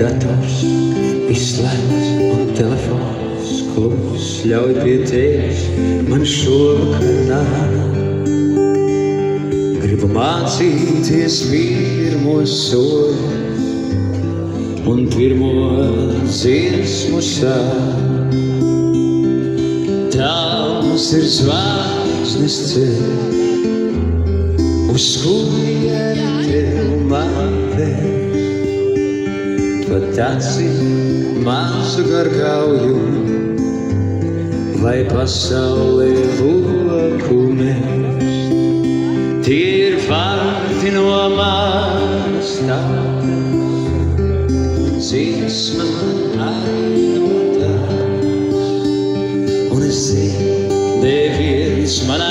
Dators izslēgts un telefons klus, ļauj pie tevis man šovakar nākt. Gribu mācīties pirmos soļus un pirmo dziesmu sākt. Tāls ir zvaigznes ceļš, uz kurien tev man vēs. Pat acīm mazu gargauju, lai pasaulē loku mest. Tie ir vārdi no manas tautas, dziesma ainotās. Un es zinu, neviens manā